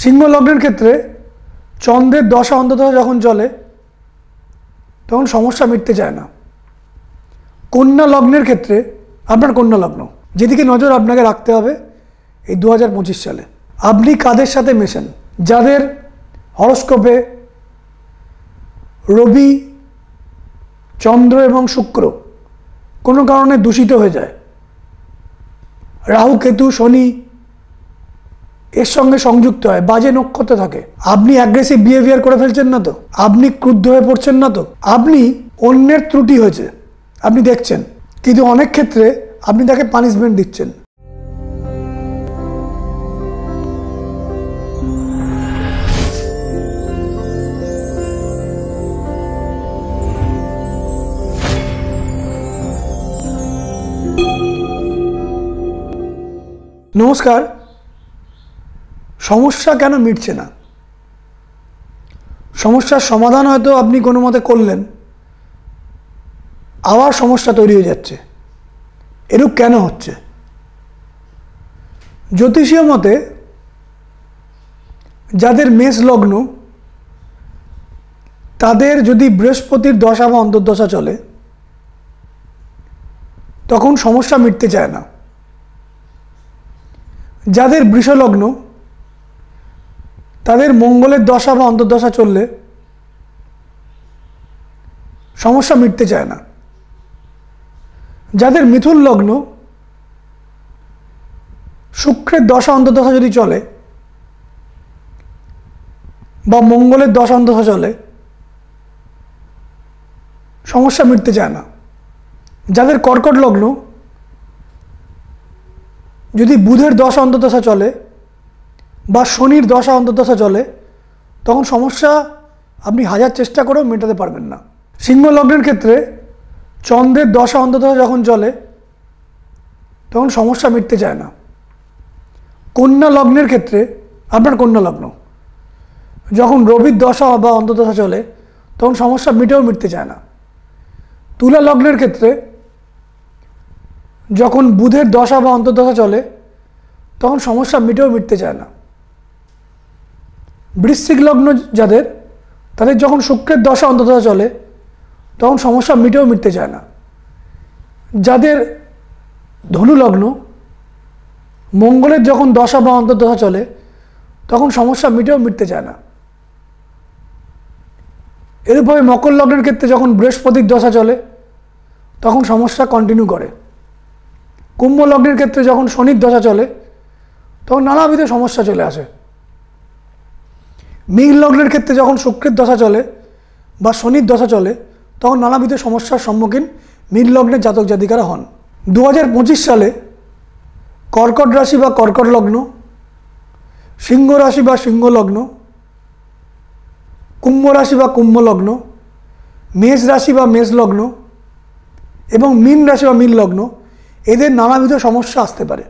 সিংহ লগ্নের ক্ষেত্রে চন্দ্রের দশা অন্তর্দশা যখন চলে তখন সমস্যা মিটতে চায় না। কন্যা লগ্নের ক্ষেত্রে আপনার কন্যা লগ্ন, যেদিকে নজর আপনাকে রাখতে হবে এই 2025 সালে, আপনি কাদের সাথে মেশেন? যাদের হরস্কোপে রবি, চন্দ্র এবং শুক্র কোনো কারণে দূষিত হয়ে যায়, রাহু, কেতু, শনি এর সঙ্গে সংযুক্ত হয়, বাজে নক্ষত্র থাকে, আপনি অ্যাগ্রেসিভ বিহেভিয়ার করে ফেলছেন না তো? আপনি ক্রুদ্ধ হয়ে পড়ছেন না তো? আপনি অন্যের ত্রুটি হয়েছে আপনি দেখছেন, কিন্তু অনেক ক্ষেত্রে আপনি তাকে পানিশমেন্ট দিচ্ছেন। নমস্কার। সমস্যা কেন মিটছে না? সমস্যার সমাধান হয়তো আপনি কোনো মতে করলেন, আবার সমস্যা তৈরি হয়ে যাচ্ছে। এরূপ কেন হচ্ছে? জ্যোতিষীয় মতে যাদের মেষ লগ্ন, তাদের যদি বৃহস্পতির দশা বা অন্তর্দশা চলে তখন সমস্যা মিটতে চায় না। যাদের বৃষ লগ্ন, তাদের মঙ্গলের দশা বা অন্তর্দশা চললে সমস্যা মিটতে চায় না। যাদের মিথুন লগ্ন, শুক্রের দশা অন্তর্দশা যদি চলে বা মঙ্গলের দশা অন্তর্দশা চলে সমস্যা মিটতে চায় না। যাদের কর্কট লগ্ন, যদি বুধের দশা অন্তর্দশা চলে বা শনির দশা অন্তর্দশা চলে তখন সমস্যা আপনি হাজার চেষ্টা করেও মেটাতে পারবেন না। সিংহ লগ্নের ক্ষেত্রে চন্দ্রের দশা অন্তর্দশা যখন চলে তখন সমস্যা মিটতে চায় না। কন্যা লগ্নের ক্ষেত্রে আপনার কন্যা লগ্ন, যখন রবির দশা বা অন্তর্দশা চলে তখন সমস্যা মিটতে চায় না। তুলা লগ্নের ক্ষেত্রে যখন বুধের দশা বা অন্তর্দশা চলে তখন সমস্যা মিটতে চায় না। বৃশ্চিক লগ্ন যাদের, তাদের যখন শুক্রের দশা অন্তর্দশা চলে তখন সমস্যা মিটতে চায় না। যাদের ধনু লগ্ন, মঙ্গলের যখন দশা বা অন্তর্দশা চলে তখন সমস্যা মিটতে চায় না। এরূপভাবে মকর লগ্নের ক্ষেত্রে যখন বৃহস্পতির দশা চলে তখন সমস্যা কন্টিনিউ করে। কুম্ভ লগ্নের ক্ষেত্রে যখন শনির দশা চলে তখন নানাবিধ সমস্যা চলে আসে। মীন লগ্নের ক্ষেত্রে যখন শুক্রের দশা চলে বা শনির দশা চলে তখন নানাবিধ সমস্যার সম্মুখীন মীন লগ্নের জাতক জাতিকারা হন। 2025 সালে কর্কট রাশি বা কর্কট লগ্ন, সিংহ রাশি বা সিংহ লগ্ন, কুম্ভ রাশি বা কুম্ভ লগ্ন, মেষ রাশি বা মেষ লগ্ন এবং মীন রাশি বা মীন লগ্ন, এদের নানাবিধ সমস্যা আসতে পারে।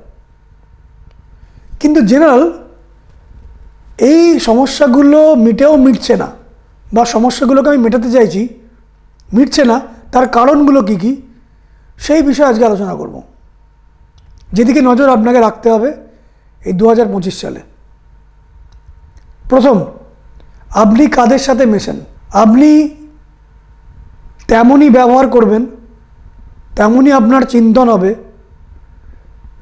কিন্তু জেনারেল এই সমস্যাগুলো মিটছে না, বা সমস্যাগুলোকে আমি মেটাতে চাইছি মিটছে না, তার কারণগুলো কি কি সেই বিষয়ে আজকে আলোচনা করব। যেদিকে নজর আপনাকে রাখতে হবে এই 2025 সালে। প্রথম, আপনি কাদের সাথে মেশেন? আপনি তেমনই ব্যবহার করবেন, তেমনই আপনার চিন্তন হবে,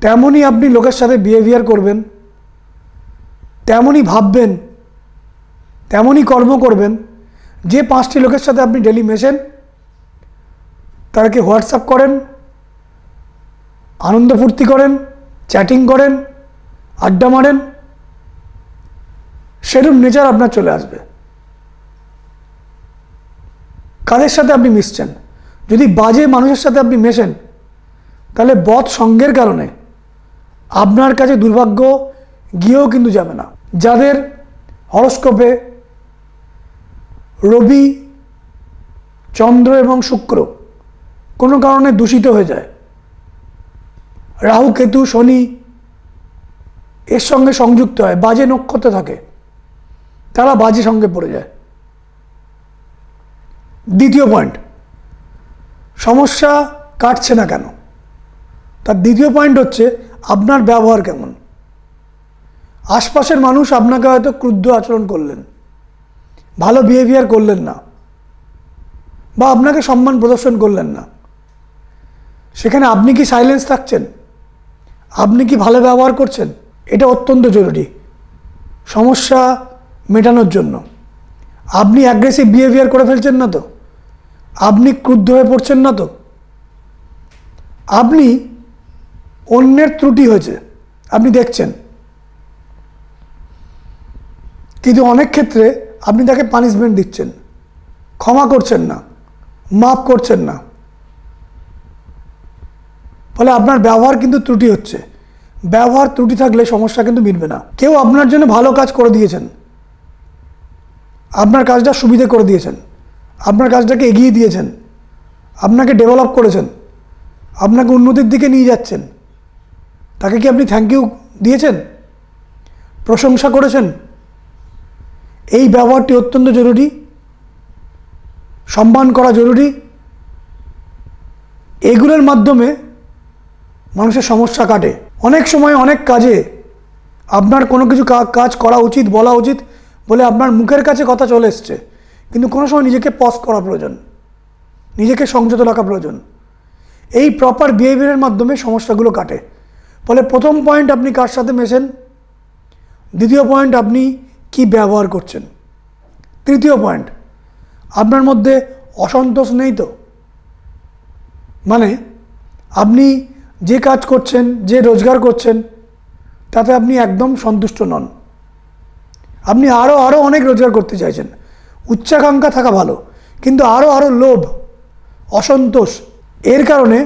তেমনই আপনি লোকের সাথে বিহেভিয়ার করবেন, তেমনই ভাববেন, তেমনই কর্ম করবেন। যে 5টি লোকের সাথে আপনি ডেলি মেশেন, তাদেরকে হোয়াটসঅ্যাপ করেন, আনন্দ ফুর্তি করেন, চ্যাটিং করেন, আড্ডা মারেন, সেরূপ নেচার আপনার চলে আসবে। কাদের সাথে আপনি মিশছেন? যদি বাজে মানুষের সাথে আপনি মেশেন তাহলে বদ সঙ্গের কারণে আপনার কাছে দুর্ভাগ্য গিয়েও কিন্তু যাবে না। যাদের হরস্কোপে রবি, চন্দ্র এবং শুক্র কোনো কারণে দূষিত হয়ে যায়, রাহু, কেতু, শনি এর সঙ্গে সংযুক্ত হয়, বাজে নক্ষত্র থাকে, তারা বাজে সঙ্গে পড়ে যায়। দ্বিতীয় পয়েন্ট, সমস্যা কাটছে না কেন? তার দ্বিতীয় পয়েন্ট হচ্ছে আপনার ব্যবহার কেমন। আশপাশের মানুষ আপনাকে হয়তো ক্রুদ্ধ আচরণ করলেন, ভালো বিহেভিয়ার করলেন না, বা আপনাকে সম্মান প্রদর্শন করলেন না, সেখানে আপনি কি সাইলেন্স থাকছেন? আপনি কি ভালো ব্যবহার করছেন? এটা অত্যন্ত জরুরি সমস্যা মেটানোর জন্য। আপনি অ্যাগ্রেসিভ বিহেভিয়ার করে ফেলছেন না তো? আপনি ক্রুদ্ধ হয়ে পড়ছেন না তো? আপনি অন্যের ত্রুটি হয়েছে আপনি দেখছেন, কিন্তু অনেক ক্ষেত্রে আপনি তাকে পানিশমেন্ট দিচ্ছেন, ক্ষমা করছেন না, মাফ করছেন না। ফলে আপনার ব্যবহার কিন্তু ত্রুটি হচ্ছে। ব্যবহার ত্রুটি থাকলে সমস্যা কিন্তু মিটবে না। কেউ আপনার জন্য ভালো কাজ করে দিয়েছেন, আপনার কাজটা সুবিধে করে দিয়েছেন, আপনার কাজটাকে এগিয়ে দিয়েছেন, আপনাকে ডেভেলপ করেছেন, আপনাকে উন্নতির দিকে নিয়ে যাচ্ছেন, তাকে কি আপনি থ্যাংক ইউ দিয়েছেন, প্রশংসা করেছেন? এই ব্যবহারটি অত্যন্ত জরুরি, সম্মান করা জরুরি। এগুলোর মাধ্যমে মানুষের সমস্যা কাটে। অনেক সময় অনেক কাজে আপনার কোনো কিছু কাজ করা উচিত, বলা উচিত বলে আপনার মুখের কাছে কথা চলে এসছে, কিন্তু কোনো সময় নিজেকে পজ করা প্রয়োজন, নিজেকে সংযত রাখা প্রয়োজন। এই প্রপার বিহেভিয়ারের মাধ্যমে সমস্যাগুলো কাটে। ফলে প্রথম পয়েন্ট, আপনি কার সাথে মেশেন। দ্বিতীয় পয়েন্ট, আপনি কি ব্যবহার করছেন। তৃতীয় পয়েন্ট, আপনার মধ্যে অসন্তোষ নেই তো? মানে আপনি যে কাজ করছেন, যে রোজগার করছেন, তাতে আপনি একদম সন্তুষ্ট নন। আপনি আরও অনেক রোজগার করতে চাইছেন। উচ্চাকাঙ্ক্ষা থাকা ভালো, কিন্তু আরও লোভ, অসন্তোষ, এর কারণে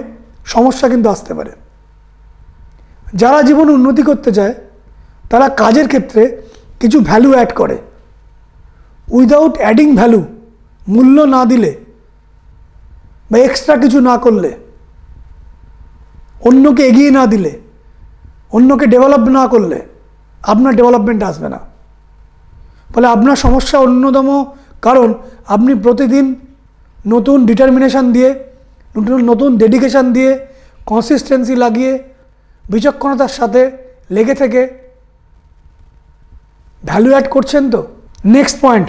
সমস্যা কিন্তু আসতে পারে। যারা জীবনে উন্নতি করতে চায় তারা কাজের ক্ষেত্রে কিছু ভ্যালু অ্যাড করে। উইদাউট অ্যাডিং ভ্যালু, মূল্য না দিলে বা এক্সট্রা কিছু না করলে, অন্যকে এগিয়ে না দিলে, অন্যকে ডেভেলপ না করলে আপনার ডেভেলপমেন্ট আসবে না। ফলে আপনার সমস্যা অন্যতম কারণ, আপনি প্রতিদিন নতুন ডিটারমিনেশন দিয়ে, নতুন ডেডিকেশান দিয়ে, কনসিস্টেন্সি লাগিয়ে, বিচক্ষণতার সাথে লেগে থেকে ভ্যালু অ্যাড করছেন তো? নেক্সট পয়েন্ট,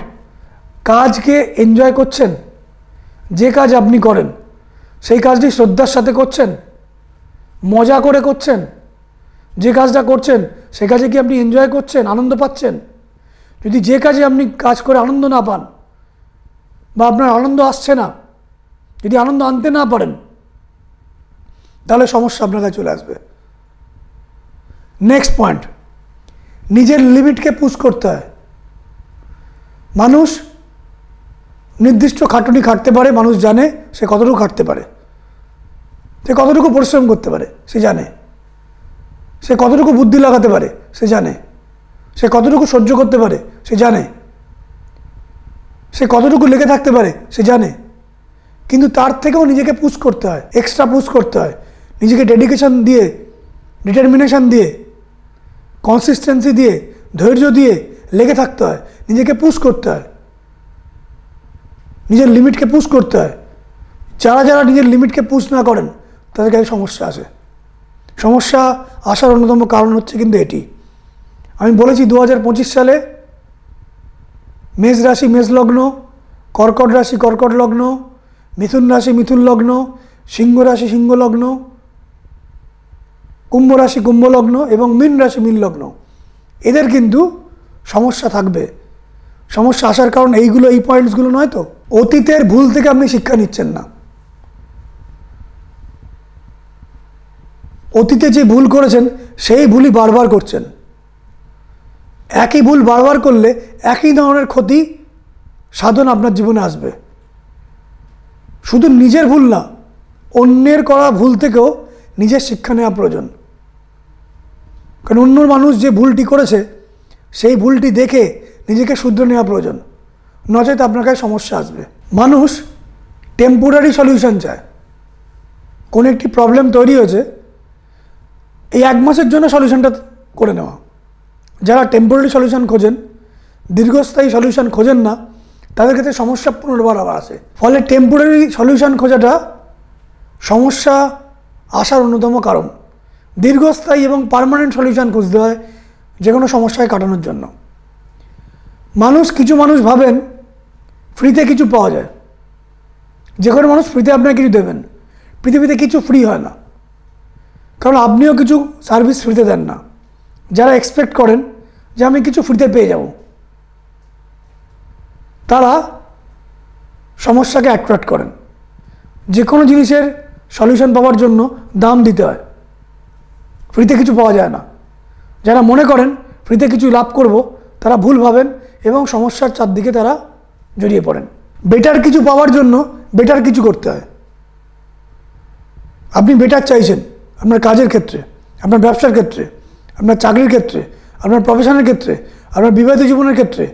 কাজকে এনজয় করছেন। যে কাজ আপনি করেন সেই কাজটি শ্রদ্ধার সাথে করছেন, মজা করে করছেন। যে কাজটা করছেন সে কাজে কি আপনি এনজয় করছেন, আনন্দ পাচ্ছেন? যদি যে কাজে আপনি কাজ করে আনন্দ না পান, বা আপনার আনন্দ আসছে না, যদি আনন্দ আনতে না পারেন, তাহলে সমস্যা আপনার কাছে চলে আসবে। নেক্সট পয়েন্ট, নিজের লিমিটকে পুশ করতে হয়। মানুষ নির্দিষ্ট খাটুনি খাটতে পারে, মানুষ জানে সে কতটুকু খাটতে পারে, সে কতটুকু পরিশ্রম করতে পারে সে জানে, সে কতটুকু বুদ্ধি লাগাতে পারে সে জানে, সে কতটুকু সহ্য করতে পারে সে জানে, সে কতটুকু লেগে থাকতে পারে সে জানে। কিন্তু তার থেকেও নিজেকে পুশ করতে হয়, এক্সট্রা পুশ করতে হয়। নিজেকে ডেডিকেশন দিয়ে, ডিটারমিনেশন দিয়ে, কনসিস্টেন্সি দিয়ে, ধৈর্য দিয়ে লেগে থাকতে হয়, নিজেকে পুশ করতে হয়, নিজের লিমিটকে পুশ করতে হয়। যারা নিজের লিমিটকে পুশ না করেন তাদের কাছে সমস্যা আসে। সমস্যা আসার অন্যতম কারণ হচ্ছে কিন্তু এটি। আমি বলেছি 2025 সালে মেষ রাশি মেষ লগ্ন, কর্কট রাশি কর্কট লগ্ন, মিথুন রাশি মিথুন লগ্ন, সিংহ রাশি সিংহ লগ্ন, কুম্ভ রাশি কুম্ভ লগ্ন এবং মীন রাশি মীন লগ্ন, এদের কিন্তু সমস্যা থাকবে। সমস্যা আসার কারণ এইগুলো, এই পয়েন্টসগুলো নয় তো? অতীতের ভুল থেকে আপনি শিক্ষা নিচ্ছেন না। অতীতে যে ভুল করেছেন সেই ভুলই বারবার করছেন। একই ভুল বারবার করলে একই ধরনের ক্ষতি সাধন আপনার জীবনে আসবে। শুধু নিজের ভুল না, অন্যের করা ভুল থেকেও নিজের শিক্ষা নেওয়া প্রয়োজন। কারণ অন্য মানুষ যে ভুলটি করেছে সেই ভুলটি দেখে নিজেকে শুধরে নেওয়া প্রয়োজন, নচেত আপনার কাছে সমস্যা আসবে। মানুষ টেম্পোরারি সলিউশন চায়। কোনো একটি প্রবলেম তৈরি হয়েছে, এই 1 মাসের জন্য সলিউশনটা করে নেওয়া। যারা টেম্পোরারি সলিউশন খোঁজেন, দীর্ঘস্থায়ী সলিউশন খোঁজেন না, তাদের ক্ষেত্রে সমস্যা পুনর্বার আবার আসে। ফলে টেম্পোরারি সলিউশন খোঁজাটা সমস্যা আসার অন্যতম কারণ। দীর্ঘস্থায়ী এবং পার্মানেন্ট সলিউশন খুঁজতে হয়, যে কোনো সমস্যায় কাটানোর জন্য। কিছু মানুষ ভাবেন ফ্রিতে কিছু পাওয়া যায়, যে কোনো মানুষ ফ্রিতে আপনাকে কিছু দেবেন। পৃথিবীতে কিছু ফ্রি হয় না, কারণ আপনিও কিছু সার্ভিস ফ্রিতে দেন না। যারা এক্সপেক্ট করেন যে আমি কিছু ফ্রিতে পেয়ে যাব, তারা সমস্যাকে অ্যাট্রাক্ট করেন। যে কোনো জিনিসের সলিউশন পাওয়ার জন্য দাম দিতে হয়, ফ্রিতে কিছু পাওয়া যায় না। যারা মনে করেন ফ্রিতে কিছু লাভ করব, তারা ভুল ভাবেন এবং সমস্যার চারদিকে তারা জড়িয়ে পড়েন। বেটার কিছু পাওয়ার জন্য বেটার কিছু করতে হয়। আপনি বেটার চাইছেন আপনার কাজের ক্ষেত্রে, আপনার ব্যবসার ক্ষেত্রে, আপনার চাকরির ক্ষেত্রে, আপনার প্রফেশনের ক্ষেত্রে, আপনার বিবাহিত জীবনের ক্ষেত্রে,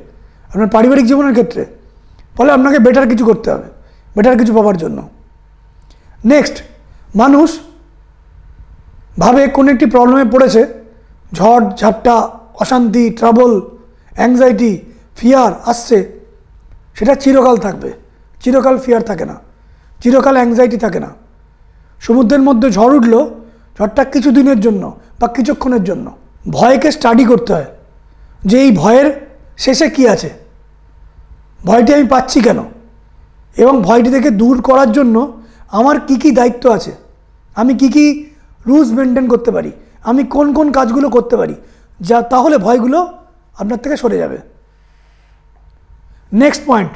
আপনার পারিবারিক জীবনের ক্ষেত্রে, ফলে আপনাকে বেটার কিছু করতে হবে বেটার কিছু পাওয়ার জন্য। নেক্সট, মানুষ ভাবে কোনো একটি প্রবলেমে পড়েছে, ঝড় ঝাপটা, অশান্তি, ট্রাবল, অ্যাংজাইটি, ফিয়ার আসছে, সেটা চিরকাল থাকবে। চিরকাল ফিয়ার থাকে না, চিরকাল অ্যাংজাইটি থাকে না। সমুদ্রের মধ্যে ঝড় উঠলো, ঝড়টা কিছু দিনের জন্য বা কিছুক্ষণের জন্য। ভয়কে স্টাডি করতে হয় যে এই ভয়ের শেষে কি আছে, ভয়টি আমি পাচ্ছি কেন, এবং ভয়টি থেকে দূর করার জন্য আমার কি কি দায়িত্ব আছে, আমি কি কি রুলস মেনটেন করতে পারি, আমি কোন কোন কাজগুলো করতে পারি, যা তাহলে ভয়গুলো আপনার থেকে সরে যাবে। নেক্সট পয়েন্ট,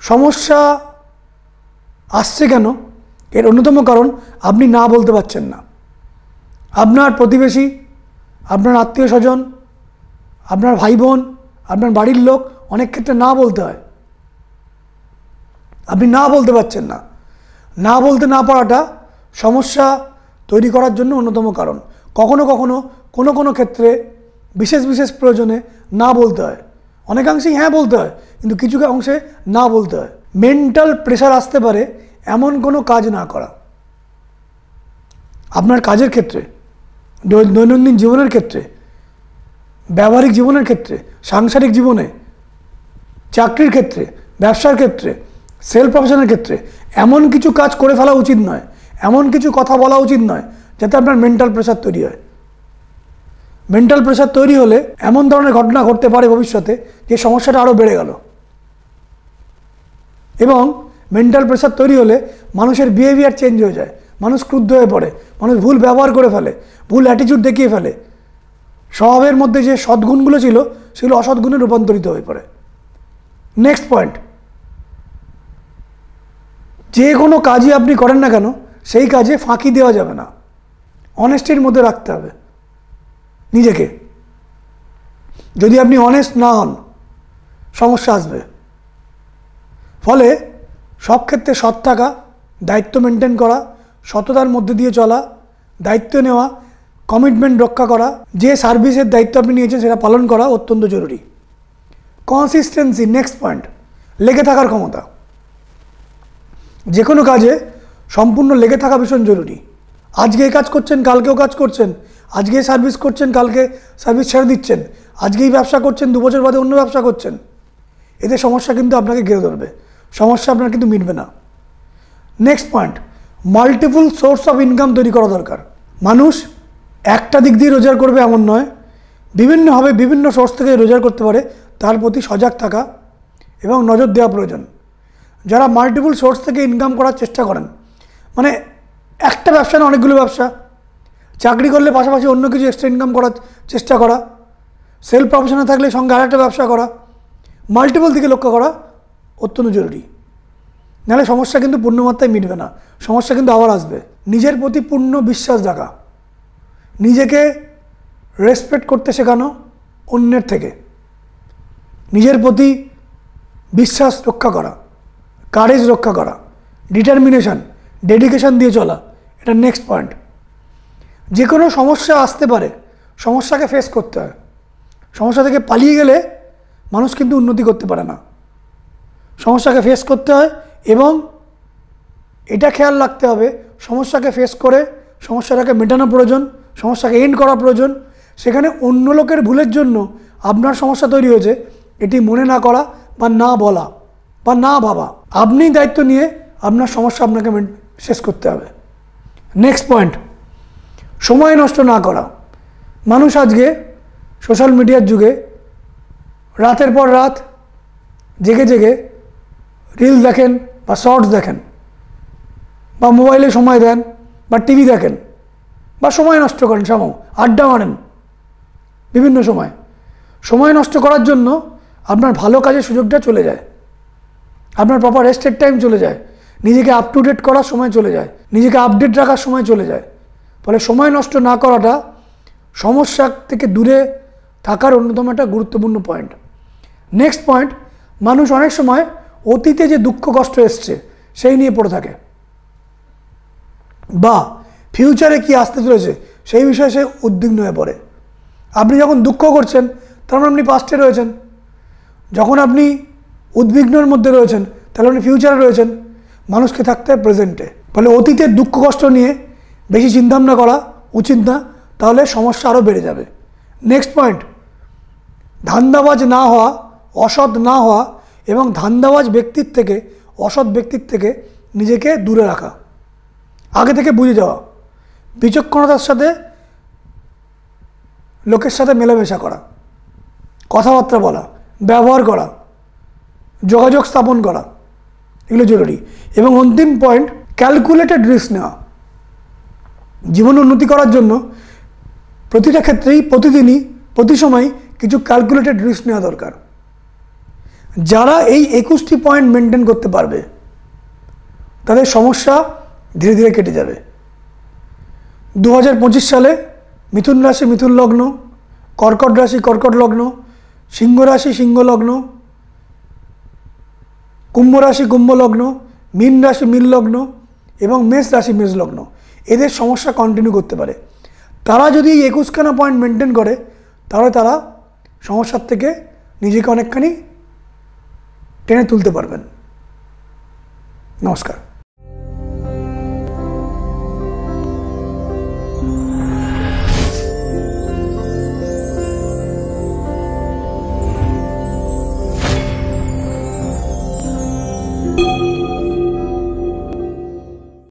সমস্যা আসছে কেন, এর অন্যতম কারণ আপনি না বলতে পারছেন না। আপনার প্রতিবেশী, আপনার আত্মীয় স্বজন, আপনার ভাই বোন, আপনার বাড়ির লোক, অনেক ক্ষেত্রে না বলতে হয়। আপনি না বলতে পারছেন না। না বলতে না পারাটা সমস্যা তৈরি করার জন্য অন্যতম কারণ। কখনো কখনো কোনো কোনো ক্ষেত্রে বিশেষ বিশেষ প্রয়োজনে না বলতে হয়। অনেকাংশেই হ্যাঁ বলতে হয়, কিন্তু কিছু অংশে না বলতে হয়। মেন্টাল প্রেশার আসতে পারে এমন কোনো কাজ না করা। আপনার কাজের ক্ষেত্রে, দৈনন্দিন জীবনের ক্ষেত্রে, ব্যবহারিক জীবনের ক্ষেত্রে, সাংসারিক জীবনে, চাকরির ক্ষেত্রে, ব্যবসার ক্ষেত্রে, সেলফ প্রফেশনের ক্ষেত্রে এমন কিছু কাজ করে ফেলা উচিত নয়, এমন কিছু কথা বলা উচিত নয় যাতে আপনার মেন্টাল প্রেশার তৈরি হয়। মেন্টাল প্রেশার তৈরি হলে এমন ধরনের ঘটনা ঘটতে পারে ভবিষ্যতে যে সমস্যাটা আরও বেড়ে গেল। এবং মেন্টাল প্রেশার তৈরি হলে মানুষের বিহেভিয়ার চেঞ্জ হয়ে যায়, মানুষ ক্রুদ্ধ হয়ে পড়ে, মানুষ ভুল ব্যবহার করে ফেলে, ভুল অ্যাটিটিউড দেখিয়ে ফেলে। স্বভাবের মধ্যে যে সদ্গুণগুলো ছিল সেগুলো অসদ্গুণে রূপান্তরিত হয়ে পড়ে। নেক্সট পয়েন্ট, যে কোনো কাজই আপনি করেন না কেন সেই কাজে ফাঁকি দেওয়া যাবে না। অনেস্টির মধ্যে রাখতে হবে নিজেকে। যদি আপনি অনেস্ট না হন, সমস্যা আসবে। ফলে সব ক্ষেত্রে সৎ থাকা, দায়িত্ব মেনটেন করা, সততার মধ্যে দিয়ে চলা, দায়িত্ব নেওয়া, কমিটমেন্ট রক্ষা করা, যে সার্ভিসের দায়িত্ব আপনি নিয়েছেন সেটা পালন করা অত্যন্ত জরুরি। কনসিস্টেন্সি, নেক্সট পয়েন্ট, লেগে থাকার ক্ষমতা। যে কোনো কাজে সম্পূর্ণ লেগে থাকা ভীষণ জরুরি। আজকে এই কাজ করছেন, কালকেও কাজ করছেন, আজকে সার্ভিস করছেন, কালকে সার্ভিস ছেড়ে দিচ্ছেন, আজকেই ব্যবসা করছেন, 2 বছর বাদে অন্য ব্যবসা করছেন। এতে সমস্যা কিন্তু আপনাকে ঘিরে ধরবে, সমস্যা আপনার কিন্তু মিটবে না। Next point, multiple source of income তৈরি করা দরকার। মানুষ একটা দিক দিয়ে রোজগার করবে এমন নয়, বিভিন্নভাবে বিভিন্ন সোর্স থেকে রোজগার করতে পারে, তার প্রতি সজাগ থাকা এবং নজর দেওয়া প্রয়োজন। যারা মাল্টিপল সোর্স থেকে ইনকাম করার চেষ্টা করেন, মানে একটা ব্যবসা না অনেকগুলো ব্যবসা, চাকরি করলে পাশাপাশি অন্য কিছু এক্সট্রা ইনকাম করার চেষ্টা করা, সেলফ প্রফেশনে থাকলে সঙ্গে আরেকটা ব্যবসা করা, মাল্টিপল দিকে লক্ষ্য করা অত্যন্ত জরুরি। নাহলে সমস্যা কিন্তু পূর্ণমাত্রায় মিটবে না, সমস্যা কিন্তু আবার আসবে। নিজের প্রতি পূর্ণ বিশ্বাস রাখা, নিজেকে রেসপেক্ট করতে শেখানো অন্যের থেকে, নিজের প্রতি বিশ্বাস রক্ষা করা, কারেজ রক্ষা করা, ডিটারমিনেশন, ডেডিকেশন দিয়ে চলা, এটা নেক্সট পয়েন্ট। যে কোনো সমস্যা আসতে পারে, সমস্যাকে ফেস করতে হয়। সমস্যা থেকে পালিয়ে গেলে মানুষ কিন্তু উন্নতি করতে পারে না। সমস্যাকে ফেস করতে হয় এবং এটা খেয়াল রাখতে হবে সমস্যাকে ফেস করে সমস্যাটাকে মেটানো প্রয়োজন, সমস্যাকে এন্ড করা প্রয়োজন। সেখানে অন্য লোকের ভুলের জন্য আপনার সমস্যা তৈরি হয়েছে এটি মনে না করা বা না বলা বা না ভাবা। আপনি দায়িত্ব নিয়ে আপনার সমস্যা আপনাকে শেষ করতে হবে। নেক্সট পয়েন্ট, সময় নষ্ট না করা। মানুষ আজকে সোশ্যাল মিডিয়ার যুগে রাতের পর রাত জেগে জেগে রিল দেখেন বা শর্টস দেখেন বা মোবাইলে সময় দেন বা টিভি দেখেন বা সময় নষ্ট করেন, আড্ডা মারেন বিভিন্ন সময় নষ্ট করার জন্য আপনার ভালো কাজের সুযোগটা চলে যায়, আপনার প্রপার রেস্টের টাইম চলে যায়, নিজেকে আপ টু ডেট করার সময় চলে যায়, নিজেকে আপডেট রাখার সময় চলে যায়। ফলে সময় নষ্ট না করাটা সমস্যা থেকে দূরে থাকার অন্যতম একটা গুরুত্বপূর্ণ পয়েন্ট। নেক্সট পয়েন্ট, মানুষ অনেক সময় অতীতে যে দুঃখ কষ্ট এসছে সেই নিয়ে পড়ে থাকে বা ফিউচারে কি আসতে চলেছে সেই বিষয়ে সে উদ্বিগ্ন হয়ে পড়ে। আপনি যখন দুঃখ করছেন তখন আপনি পাস্টে রয়েছেন, যখন আপনি উদ্বিগ্নের মধ্যে রয়েছেন তাহলে আপনি ফিউচারে রয়েছেন। মানুষকে থাকতে হয় প্রেজেন্টে। ফলে অতীতের দুঃখ কষ্ট নিয়ে বেশি চিন্তাভাবনা করা উচিত না, তাহলে সমস্যা আরও বেড়ে যাবে। নেক্সট পয়েন্ট, ধান্দাবাজ না হওয়া, অসৎ না হওয়া এবং ধান্দাবাজ ব্যক্তির থেকে, অসৎ ব্যক্তির থেকে নিজেকে দূরে রাখা, আগে থেকে বুঝে যাওয়া, বিচক্ষণতার সাথে লোকের সাথে মেলামেশা করা, কথাবার্তা বলা, ব্যবহার করা, যোগাযোগ স্থাপন করা, এগুলো জরুরি। এবং অন্তিম পয়েন্ট, ক্যালকুলেটেড রিস্ক নেওয়া। জীবন উন্নতি করার জন্য প্রতিটা ক্ষেত্রেই প্রতিদিনই প্রতি সময় কিছু ক্যালকুলেটেড রিস্ক নেওয়া দরকার। যারা এই 21টি পয়েন্ট মেনটেন করতে পারবে তাদের সমস্যা ধীরে ধীরে কেটে যাবে। 2025 সালে মিথুন রাশি মিথুন লগ্ন, কর্কট রাশি কর্কট লগ্ন, সিংহ রাশি সিংহ লগ্ন, কুম্ভ রাশি কুম্ভ লগ্ন, মীন রাশি মীন লগ্ন এবং মেষ রাশি মেষ লগ্ন, এদের সমস্যা কন্টিনিউ করতে পারে। তারা যদি এই 21খানা পয়েন্ট মেনটেন করে তাহলে তারা সমস্যার থেকে নিজেকে অনেকখানি টেনে তুলতে পারবেন। নমস্কার।